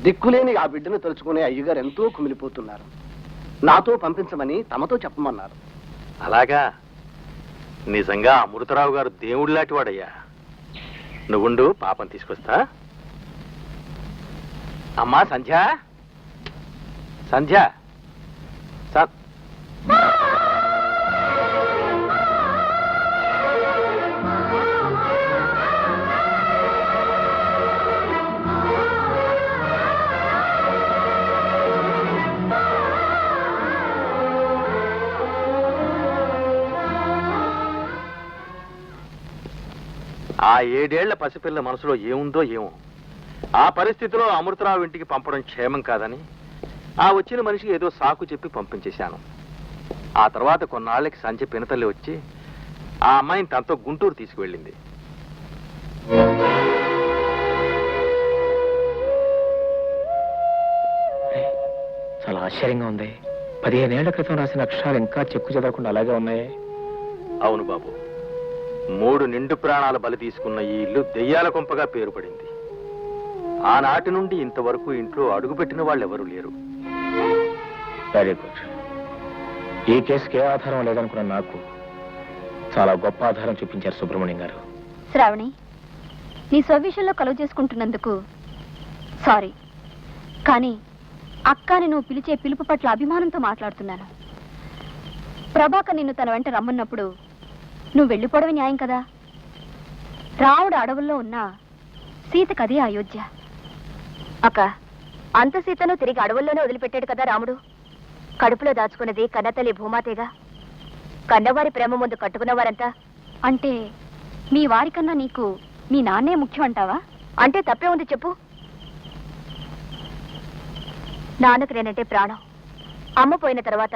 దిక్కులేని ఆ బిడ్డను తలుచుకునే అయ్యగారు ఎంతో కుమిలిపోతున్నారు. నాతో పంపించమని తమతో చెప్పమన్నారు. అలాగా? నిజంగా అమృతరావు గారు దేవుడిలాంటి వాడయ్యా. నువ్వుండు, పాపం తీసుకొస్తా. అమ్మా సంధ్య, సంధ్య, ఆ 7 ఏళ్ల పసిపిల్ల మనసులో ఏముందో ఏమో. ఆ పరిస్థితిలో అమృతరావు ఇంటికి పంపడం క్షేమం కాదని ఆ వచ్చిన మనిషికి ఏదో సాకు చెప్పి పంపించేశాను. ఆ తర్వాత కొన్నాళ్ళకి సంధ్య పినతల్లి వచ్చి ఆ అమ్మాయిని తనతో గుంటూరు తీసుకువెళ్ళింది. చాలా ఆశ్చర్యంగా ఉంది. 15 ఏళ్ల క్రితం రాసిన అక్షరాలు ఇంకా చెక్కు చెదరకుండా అలాగే ఉన్నాయి. అవును బాబు, 3 నిండు ప్రాణాల బలి తీసుకున్న ఈ ఇల్లు దెయ్యాల కొంపగా పేరు పడింది. ఆనాటి నుండి ఇంతవరకు ఇంట్లో అడుగుపెట్టిన వాళ్ళు ఎవరూ లేరు. Very good. ఈ కేసుకి ఏ ఆధారం లేదనుకున్న నాకు చాలా గొప్ప ఆధారం చూపించారు సుబ్రహ్మణ్యం గారు. శ్రావణి, నీ స్వవిషయంలో కలువ చేసుకుంటున్నందుకు సారీ. కానీ అక్కని నువ్వు పిలిచే పిలుపు పట్ల అభిమానంతో మాట్లాడుతున్నాను. ప్రభాకర్ నిన్ను తన వెంట రమ్మన్నప్పుడు నువ్వు వెళ్ళిపోవడమే న్యాయం కదా. రావుడు అడవుల్లో ఉన్న సీతకది అయోధ్య. అక్క, అంత సీతను తిరిగి అడవుల్లోనే వదిలిపెట్టాడు కదా రాముడు. కడుపులో దాచుకున్నది కన్నతల్లి భూమాతేగా. కన్నవారి ప్రేమ ముందు కట్టుకున్నవారంతా. అంటే మీ వారికన్నా నీకు మీ నాన్నే ముఖ్యం అంటావా? అంటే తప్పే ఉంది చెప్పు. నాన్నకు నేనంటే ప్రాణం. అమ్మ పోయిన తర్వాత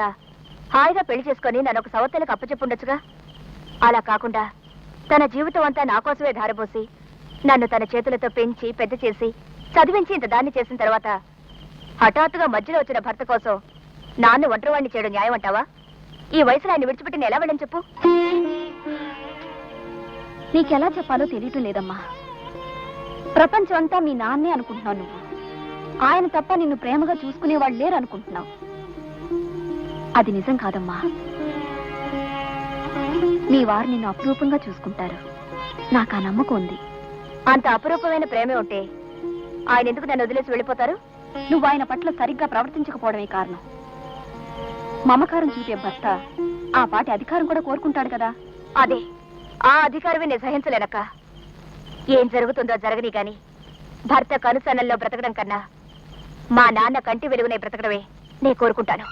హాయిగా పెళ్లి చేసుకొని నన్ను ఒక సవతలకు అప్పచెప్పుండొచ్చుగా. అలా కాకుండా తన జీవితం అంతా నా కోసమే ధారపోసి నన్ను తన చేతులతో పెంచి పెద్ద చేసి చదివించి ఇంత దాన్ని చేసిన తర్వాత హఠాత్తుగా మధ్యలో వచ్చిన భర్త కోసం నాన్న ఒంటరివాణ్ణి చేయడం న్యాయం అంటావా? ఈ వయసులో ఆయన విడిచిపెట్టి నేను ఎలా వెళ్ళని చెప్పు. నీకెలా చెప్పాలో తెలియటం లేదమ్మా. ప్రపంచం అంతా మీ నాన్నే అనుకుంటున్నావు నువ్వు. ఆయన తప్ప నిన్ను ప్రేమగా చూసుకునేవాళ్ళు లేరు అనుకుంటున్నావు. అది నిజం కాదమ్మా. నీ వారు నిన్ను అపురూపంగా చూసుకుంటారు. నాకు ఆ నమ్మకం ఉంది. అంత అపురూపమైన ప్రేమే ఉంటే ఆయన ఎందుకు నన్ను వదిలేసి వెళ్ళిపోతారు? నువ్వు ఆయన పట్ల సరిగ్గా ప్రవర్తించకపోవడమే కారణం. మమకారం చూపే భర్త ఆ పాటి అధికారం కూడా కోరుకుంటాడు కదా. అదే ఆ అధికారమే నేను సహించలేనక్క. ఏం జరుగుతుందో జరగని గాని భర్త కనుసన్నల్లో బ్రతకడం కన్నా మా నాన్న కంటి వెలుగునే బ్రతకడమే నేను కోరుకుంటాను.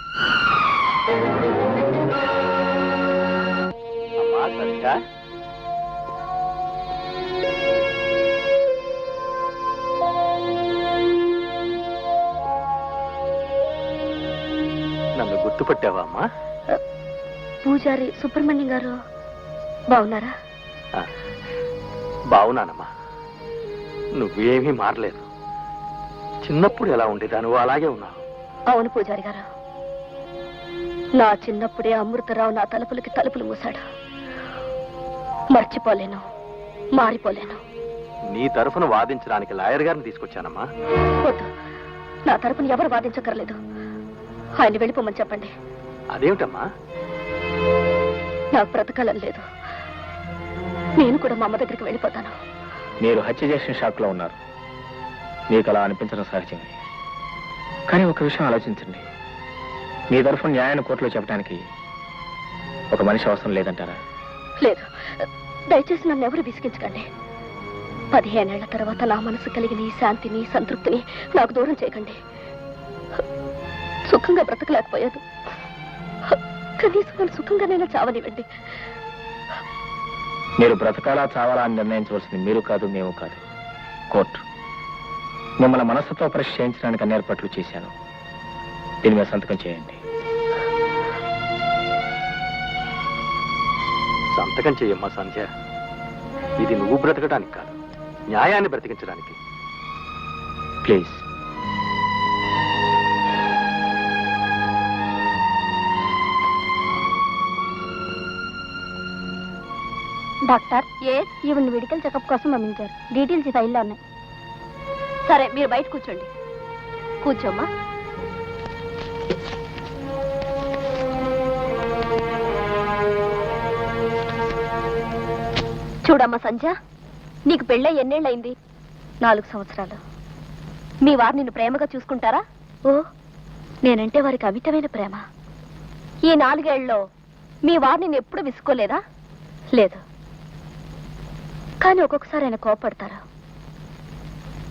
నన్ను గుర్తుపట్టావా అమ్మా? పూజారి సుబ్రహ్మణ్యం గారు బాగున్నారా? బాగున్నానమ్మా. నువ్వేమీ మారలేదు. చిన్నప్పుడు ఎలా ఉండేదాను అలాగే ఉన్నావు. అవును పూజారి గారు, నా చిన్నప్పుడే అమృతరావు నా తలుపులకి తలుపులు మూశాడు. మర్చిపోలేను, మారిపోలేను. నీ తరఫున వాదించడానికి లాయర్ గారిని తీసుకొచ్చానమ్మా. వద్దు, నా తరఫున ఎవరు వాదించక్కర్లేదు. ఆయన వెళ్ళిపోమని చెప్పండి. అదేమిటమ్మా? నాకు బ్రతకాలని లేదు. నేను కూడా మా అమ్మ దగ్గరికి వెళ్ళిపోతాను. మీరు హత్య చేసిన షాక్ లో ఉన్నారు. మీకు అలా అనిపించడం సహజమే. కానీ ఒక విషయం ఆలోచించండి. మీ తరఫున న్యాయాన్ని కోర్టులో చెప్పడానికి ఒక మనిషి అవసరం లేదంటారా? లేదు, దయచేసి నన్ను ఎవరు విసిగించకండి. 15 ఏళ్ల తర్వాత నా మనసు కలిగిన ఈ శాంతిని సంతృప్తిని నాకు దూరం చేయకండి. సుఖంగా బ్రతకలేకపోయాను. కనీసం నన్ను సుఖంగానైనా చావనివ్వండి. మీరు బ్రతకాలా చావాలా అని నిర్ణయించవలసింది మీరు కాదు, మేము కాదు, కోర్టు. మిమ్మల్ని మనస్సుతో పరీక్ష చేయించడానికి అన్ని ఏర్పాట్లు చేశాను. దీని మీద సంతకం చేయండి. సంతకం చేయమ్మా సంధ్య. ఇది నువ్వు బ్రతకడానికి కాదు, న్యాయాన్ని బ్రతికించడానికి. ప్లీజ్. డాక్టర్, ఈవిని మెడికల్ చెకప్ కోసం పంపించారు. డీటెయిల్స్ ఈ ఫైల్లో ఉన్నాయి. సరే, మీరు బయట కూర్చోండి. కూర్చోమ్మా. చూడమ్మా సంజ, నీకు పెళ్ళై ఎన్నేళ్ళయింది? 4 సంవత్సరాలు. మీ వారు నిన్ను ప్రేమగా చూసుకుంటారా? ఓ, నేనంటే వారికి అమితమైన ప్రేమ. ఈ 4 ఏళ్లలో మీ వారు నిన్ను ఎప్పుడు విసుకోలేదా? లేదు. కానీ ఒక్కొక్కసారి ఆయన కోపడతారు.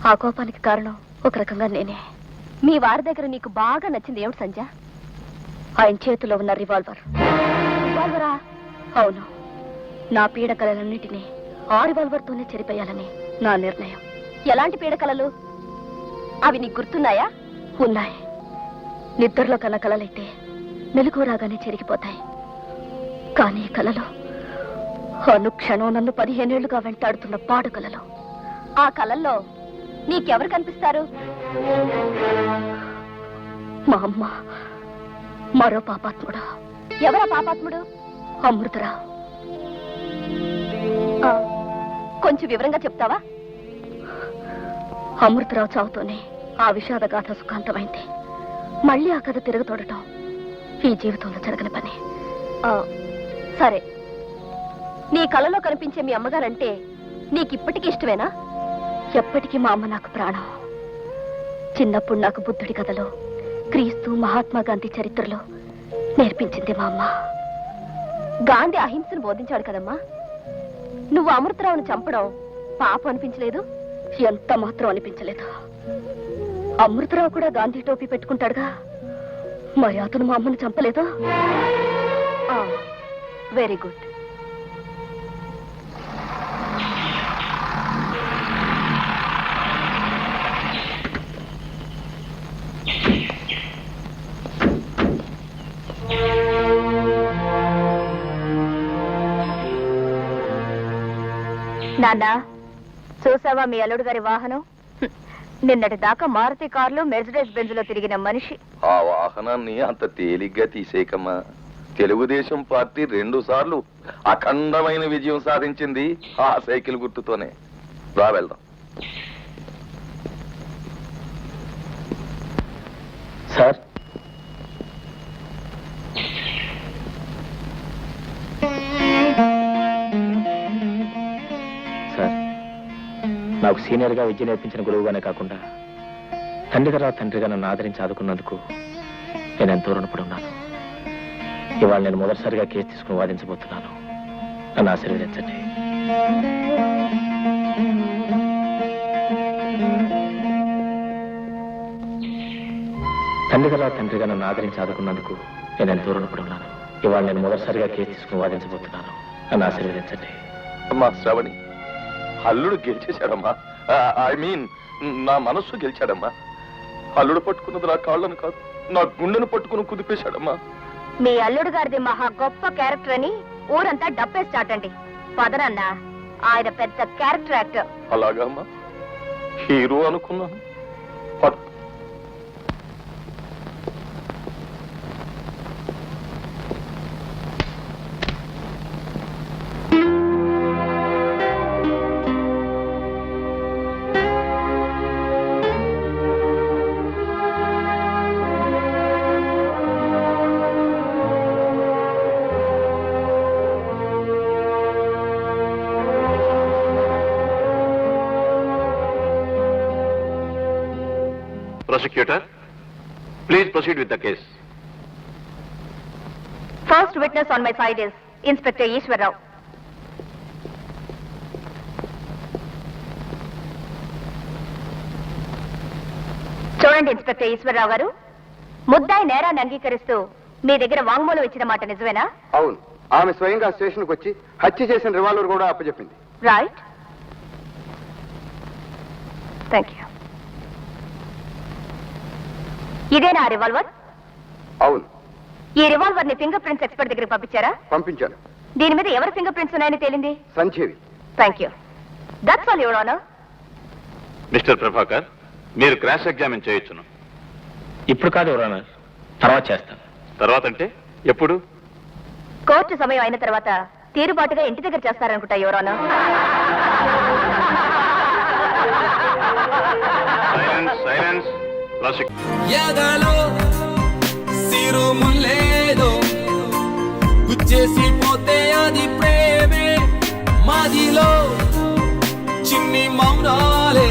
ఆ కోపానికి కారణం ఒక రకంగా నేనే. మీ వారి దగ్గర నీకు బాగా నచ్చింది ఏమిటి సంజ? ఆయన చేతిలో ఉన్న రివాల్వర్. రివాల్వరా? అవును. నా పీడకలన్నింటినీ ఆ రివాల్వర్తోనే చెరిపేయాలని నా నిర్ణయం. ఎలాంటి పీడకలలు? అవి నీకు గుర్తున్నాయా? ఉన్నాయి. నిద్రలో కల కలలైతే మెలకువ రాగానే చెరిగిపోతాయి. కానీ ఈ కలలో అనుక్షణం నన్ను 15 ఏళ్లుగా వెంటాడుతున్న పాడు కలలు. ఆ కలల్లో నీకెవరు కనిపిస్తారు? మా అమ్మ, మరో పాపాత్ముడు. ఎవరా పాపాత్ముడు? అమృతరావు. కొంచెం వివరంగా చెప్తావా? అమృతరావు చావుతోనే ఆ విషాద గాథ సుఖాంతమైంది. మళ్ళీ ఆ కథ తిరగతోడటం ఈ జీవితంలో జరగని పని. సరే, నీ కలలో కనిపించే మీ అమ్మగారంటే నీకిప్పటికీ ఇష్టమేనా? ఎప్పటికీ మా అమ్మ నాకు ప్రాణం. చిన్నప్పుడు నాకు బుద్ధుడి కథలో, క్రీస్తు, మహాత్మా గాంధీ చరిత్రలో నేర్పించింది మా అమ్మ. గాంధీ అహింసను బోధించాడు కదమ్మా. నువ్వు అమృతరావును చంపడం పాపం అనిపించలేదు? ఎంత మాత్రం అనిపించలేదు. అమృతరావు కూడా గాంధీ టోపీ పెట్టుకుంటాడుగా, మరి అతను మా అమ్మను చంపలేదా? Very good. నాన్న, చూసావా మీ అల్లుడు గారి వాహనం? నిన్నటి దాకా మారుతి కార్లు, మెర్సిడెస్ బెంజ్లో తిరిగిన మనిషి. ఆ వాహనాన్ని అంత తేలిగ్గా తీసేయకమ్మా. తెలుగుదేశం పార్టీ 2 సార్లు అఖండమైన విజయం సాధించింది ఆ సైకిల్ గుర్తుతోనే. రా వెళ్దాం. సార్, సార్, నాకు సీనియర్గా విద్య నేర్పించిన గురువుగానే కాకుండా తండ్రి తర్వాత తండ్రిగా నన్ను ఆదరించి ఆదుకున్నందుకు నేను ఎంతో రుణపడి ఉన్నాను. ఇవాళ నేను మొదటిసారిగా కేసు తీసుకుని వాదించబోతున్నాను. నన్ను ఆశీర్వదించండి. తండ్రి తర్వాత తండ్రిగా నన్ను ఆదరించి ఆదుకున్నందుకు నేను ఎంతో రుణపడి ఉన్నాను. ఇవాళ నేను మొదటిసారిగా కేసు తీసుకుని వాదించబోతున్నాను. నన్ను ఆశీర్వదించండి. అమ్మా శ్రవణి, అల్లుడు గెలిచేశాడమ్మా. ఐ మీన్ నా మనస్సు గెలిచాడమ్మా. అల్లుడు పట్టుకున్నది నా కాళ్ళను కాదు, నా గుండెను పట్టుకుని కుదిపేశాడమ్మా. మీ అల్లుడు గారిది మహా గొప్ప క్యారెక్టర్ అని ఊరంతా డబ్బేసి చాటండి. పదనన్నా, ఆయన పెద్ద క్యారెక్టర్ యాక్టర్. అలాగా అమ్మా, హీరో అనుకున్నాను. పద. Prosecutor, please proceed with the case. First witness on my side is Inspector Ishwar Rao. చూడండి ఇన్స్పెక్టర్ ఈశ్వరరావు గారు, ముద్దాయి నేరాన్ని అంగీకరిస్తూ మీ దగ్గర వాంగ్మూలం ఇచ్చిన మాట నిజమేనా? అవును. ఆమె స్వయంగా స్టేషన్కి వచ్చి హత్య చేసిన రివాల్వర్ కూడా అప్పచెప్పింది. రైట్. Thank you. ఇదేనా ఆ రివాల్వర్? అవును. ఈ రివాల్వర్ ని ఫింగర్ ప్రింట్స్ ఎక్స్పర్ట్ దగ్గరికి పంపించారా? పంపించాను. దీని మీద ఎవరి ఫింగర్ ప్రింట్స్ ఉన్నాయని తేలింది? Sanjeevi. Thank you. That's all your honour. Mister Prabhakar, మీరు క్రాస్ ఎగ్జామిన్ చేయొచ్చును. ఇప్పుడు కాదు యువర్ ఆనర్, తర్వాత చేస్తాను. తర్వాత అంటే ఎప్పుడు? కోర్టు సమయం అయిన తర్వాత తీరుబాటుగా ఇంటి దగ్గర చేస్తారనుకుంటా యువర్ ఆనర్. Silence, silence. ఎదలో సిరుములేదో గుచ్చేసి పోతే అది ప్రేమే మాదిలో చిన్ని మౌనాలే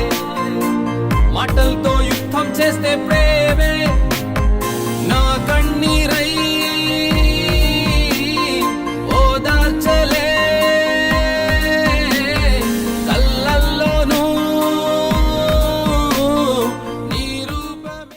మాటలతో యుద్ధం చేస్తే ప్రేమే నా కన్నీరై